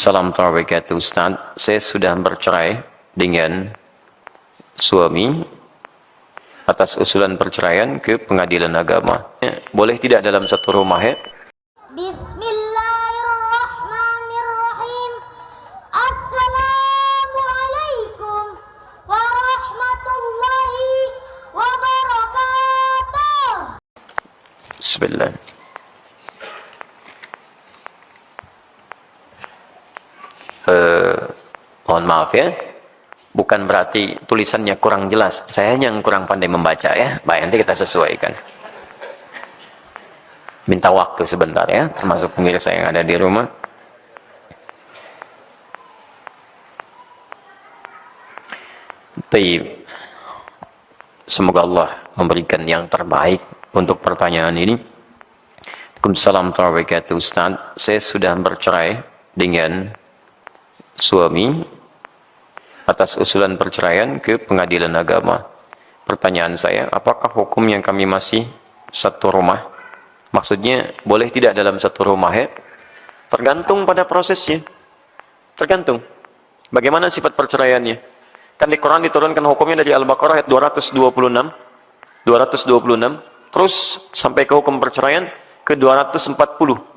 Waalaikumsalam warahmatullahi wabarakatuh. Ustaz, saya sudah bercerai dengan suami atas usulan perceraian ke pengadilan agama. Boleh tidak dalam satu rumah ya? Bismillahirrahmanirrahim. Assalamualaikum warahmatullahi wabarakatuh. Bismillah. Mohon maaf ya, bukan berarti tulisannya kurang jelas, saya yang kurang pandai membaca ya. Baik, nanti kita sesuaikan. Minta waktu sebentar ya, termasuk pemirsa yang ada di rumah. Baik, semoga Allah memberikan yang terbaik untuk pertanyaan ini. Waalaikumsalam warahmatullahi wabarakatuh. Ustaz, saya sudah bercerai dengan suami atas usulan perceraian ke pengadilan agama. Pertanyaan saya, apakah hukum yang kami masih satu rumah? Maksudnya, boleh tidak dalam satu rumah ya? Tergantung pada prosesnya. Tergantung. Bagaimana sifat perceraiannya? Kan di Quran diturunkan hukumnya dari Al-Baqarah ayat 226. Terus sampai ke hukum perceraian ke 240.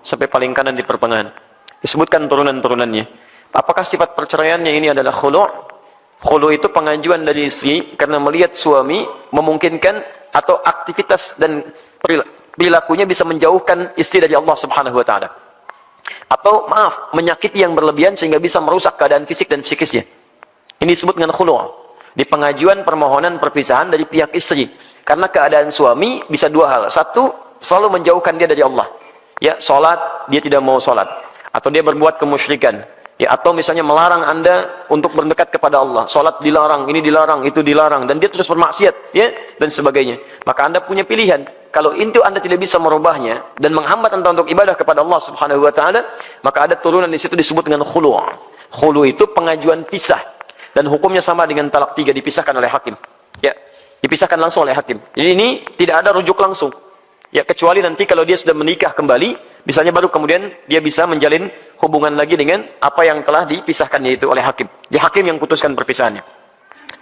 Sampai paling kanan di pertengahan. Disebutkan turunan-turunannya. Apakah sifat perceraiannya ini adalah khulu'? Khulu' itu pengajuan dari istri karena melihat suami memungkinkan atau aktivitas dan perilakunya bisa menjauhkan istri dari Allah Subhanahu wa taala. Atau maaf, menyakiti yang berlebihan sehingga bisa merusak keadaan fisik dan psikisnya. Ini disebut dengan khulu'. Di pengajuan permohonan perpisahan dari pihak istri. Karena keadaan suami bisa dua hal. Satu, selalu menjauhkan dia dari Allah. Ya, salat, dia tidak mau salat. Atau dia berbuat kemusyrikan. Ya, atau misalnya melarang Anda untuk berdekat kepada Allah. Salat dilarang, ini dilarang, itu dilarang, dan dia terus bermaksiat, ya, dan sebagainya. Maka Anda punya pilihan. Kalau itu Anda tidak bisa merubahnya dan menghambat Anda untuk ibadah kepada Allah Subhanahu wa taala, maka ada turunan di situ disebut dengan khulu'. Khulu' itu pengajuan pisah dan hukumnya sama dengan talak 3, dipisahkan oleh hakim. Ya, dipisahkan langsung oleh hakim. Jadi ini tidak ada rujuk langsung. Ya, kecuali nanti kalau dia sudah menikah kembali, misalnya baru kemudian dia bisa menjalin hubungan lagi dengan apa yang telah dipisahkan, yaitu oleh hakim. Di hakim yang putuskan perpisahannya.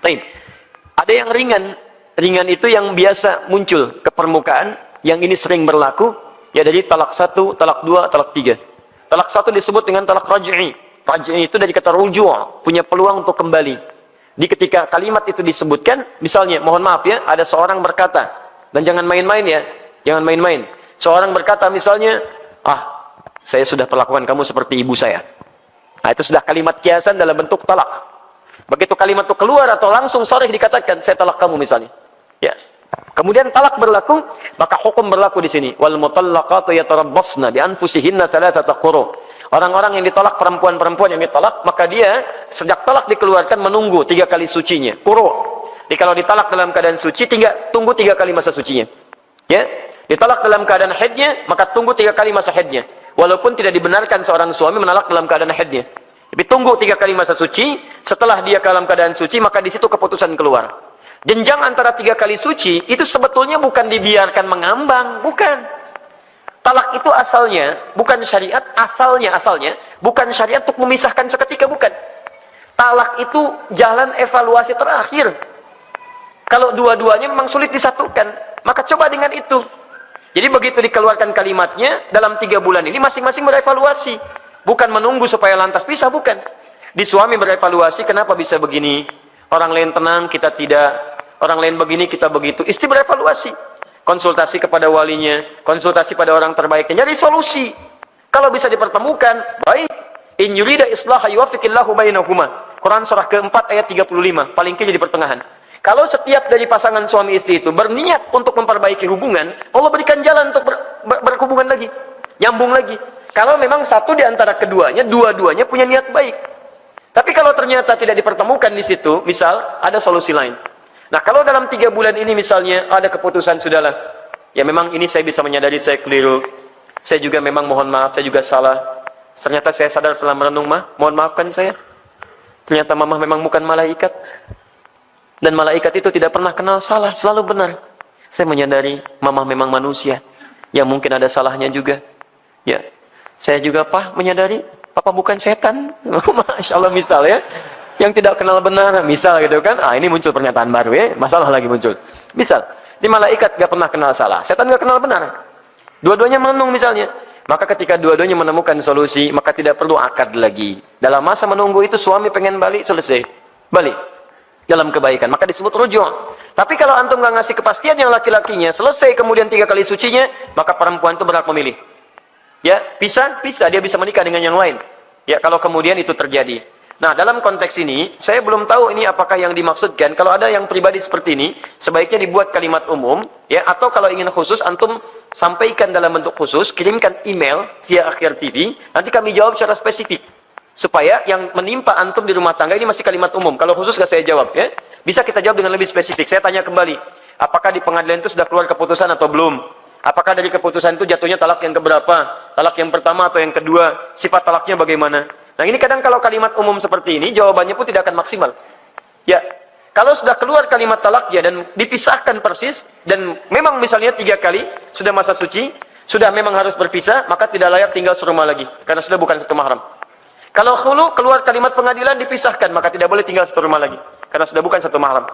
Baik. Ada yang ringan. Ringan itu yang biasa muncul ke permukaan, yang ini sering berlaku, ya dari talak 1, talak 2, talak 3. Talak 1 disebut dengan talak raj'i. Raj'i itu dari kata ruju', punya peluang untuk kembali. Di ketika kalimat itu disebutkan, misalnya, mohon maaf ya, ada seorang berkata, dan jangan main-main ya, jangan main-main. Seorang berkata misalnya, saya sudah perlakukan kamu seperti ibu saya. Nah, itu sudah kalimat kiasan dalam bentuk talak. Begitu kalimat itu keluar atau langsung sharih dikatakan, saya talak kamu misalnya. Ya. Kemudian talak berlaku, maka hukum berlaku di sini. Wal mutallaqatu yatarabbasna bi anfusihinna thalathata quru. Orang-orang yang ditolak, perempuan-perempuan yang ditolak, maka dia sejak talak dikeluarkan menunggu 3 kali sucinya. Quru. Jadi kalau ditalak dalam keadaan suci, tunggu 3 kali masa sucinya. Ya. Ditalak dalam keadaan haidnya, maka tunggu 3 kali masa haidnya. Walaupun tidak dibenarkan seorang suami menalak dalam keadaan haidnya. Tapi tunggu 3 kali masa suci, setelah dia dalam keadaan suci, maka di situ keputusan keluar. Jenjang antara 3 kali suci, itu sebetulnya bukan dibiarkan mengambang, bukan. Talak itu asalnya, bukan syariat, asalnya, bukan syariat untuk memisahkan seketika, bukan. Talak itu jalan evaluasi terakhir. Kalau dua-duanya memang sulit disatukan, maka coba dengan itu. Jadi begitu dikeluarkan kalimatnya, dalam 3 bulan ini masing-masing berevaluasi. Bukan menunggu supaya lantas pisah, bukan. Di suami berevaluasi, kenapa bisa begini? Orang lain tenang, kita tidak. Orang lain begini, kita begitu. Istri berevaluasi. Konsultasi kepada walinya, konsultasi pada orang terbaiknya, nyari solusi. Kalau bisa dipertemukan, baik. In yurida islaha yuwafiqillahu bainahuma. Quran surah keempat ayat 35, paling kiri di pertengahan. Kalau setiap dari pasangan suami istri itu berniat untuk memperbaiki hubungan, Allah berikan jalan untuk berhubungan lagi, nyambung lagi. Kalau memang satu di antara keduanya, dua-duanya punya niat baik. Tapi kalau ternyata tidak dipertemukan di situ, misal ada solusi lain. Nah, kalau dalam 3 bulan ini misalnya ada keputusan, sudahlah, ya memang ini saya bisa menyadari saya keliru. Saya juga memang mohon maaf, saya juga salah. Ternyata saya sadar setelah merenung, mohon maafkan saya. Ternyata mama memang bukan malaikat. Dan malaikat itu tidak pernah kenal salah, selalu benar. Saya menyadari mama memang manusia yang mungkin ada salahnya juga. Ya, saya juga menyadari Papa bukan setan. Masya Allah, misal ya. Yang tidak kenal benar, misal gitu kan. Ini muncul pernyataan baru ya. Masalah lagi muncul. Misal, di malaikat gak pernah kenal salah. Setan gak kenal benar. Dua-duanya menenung misalnya. Maka ketika dua-duanya menemukan solusi, maka tidak perlu akad lagi. Dalam masa menunggu itu, suami pengen balik, selesai. Balik. Dalam kebaikan. Maka disebut rujuk. Tapi kalau antum gak ngasih kepastian yang laki-lakinya, selesai kemudian 3 kali sucinya, maka perempuan itu berhak memilih. Ya, bisa, dia bisa menikah dengan yang lain. Ya, kalau kemudian itu terjadi. Nah, dalam konteks ini, saya belum tahu ini apakah yang dimaksudkan. Kalau ada yang pribadi seperti ini, sebaiknya dibuat kalimat umum, ya, atau kalau ingin khusus, antum sampaikan dalam bentuk khusus, kirimkan email via Akhir TV, nanti kami jawab secara spesifik. Supaya yang menimpa antum di rumah tangga ini masih kalimat umum. Kalau khusus gak saya jawab, ya. Bisa kita jawab dengan lebih spesifik. Saya tanya kembali, apakah di pengadilan itu sudah keluar keputusan atau belum? Apakah dari keputusan itu jatuhnya talak yang keberapa? Talak yang pertama atau yang kedua? Sifat talaknya bagaimana? Nah, ini kadang kalau kalimat umum seperti ini, jawabannya pun tidak akan maksimal. Ya, kalau sudah keluar kalimat talaknya dan dipisahkan persis, dan memang misalnya 3 kali, sudah masa suci, sudah memang harus berpisah, maka tidak layak tinggal serumah lagi. Karena sudah bukan satu mahram. Kalau khulu, keluar kalimat pengadilan, dipisahkan, maka tidak boleh tinggal satu rumah lagi. Karena sudah bukan satu mahram.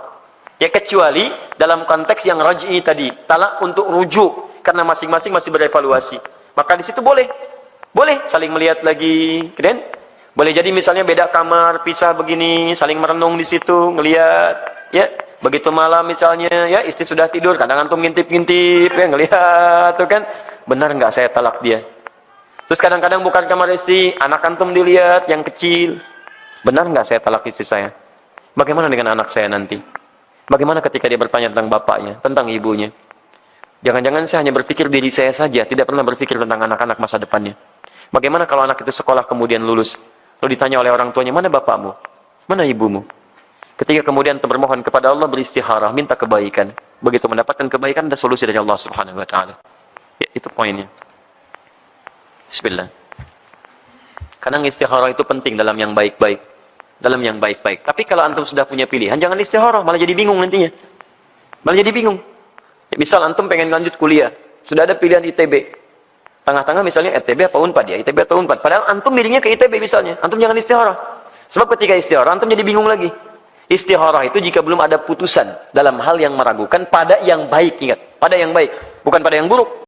Ya, kecuali dalam konteks yang raj'i tadi, talak untuk rujuk. Karena masing-masing masih berevaluasi. Maka di situ boleh. Boleh saling melihat lagi. Kemudian boleh jadi misalnya beda kamar, pisah begini, saling merenung di situ, ngelihat, ya. Begitu malam misalnya, ya, istri sudah tidur, kadang antum ngintip-ngintip, ya, ngelihat, tuh kan, benar nggak saya talak dia? Terus kadang-kadang bukan kamar istri, anak antum dilihat, yang kecil, benar nggak saya talak istri saya? Bagaimana dengan anak saya nanti? Bagaimana ketika dia bertanya tentang bapaknya, tentang ibunya? Jangan-jangan saya hanya berpikir diri saya saja, tidak pernah berpikir tentang anak-anak masa depannya. Bagaimana kalau anak itu sekolah kemudian lulus? Lalu ditanya oleh orang tuanya, mana bapakmu? Mana ibumu? Ketika kemudian bermohon kepada Allah, beristikharah, minta kebaikan. Begitu mendapatkan kebaikan, ada solusi dari Allah Subhanahu wa Ta'ala. Ya, itu poinnya. Bismillah. Kadang istikharah itu penting dalam yang baik-baik. Dalam yang baik-baik. Tapi kalau antum sudah punya pilihan, jangan istikharah, malah jadi bingung nantinya. Malah jadi bingung. Ya, misal antum pengen lanjut kuliah, sudah ada pilihan ITB. Tengah-tengah misalnya ITB apa Unpad, ya ITB atau Unpad. Padahal antum milihnya ke ITB misalnya. Antum jangan istikharah. Sebab ketika istikharah, antum jadi bingung lagi. Istikharah itu jika belum ada putusan dalam hal yang meragukan pada yang baik, ingat. Pada yang baik, bukan pada yang buruk.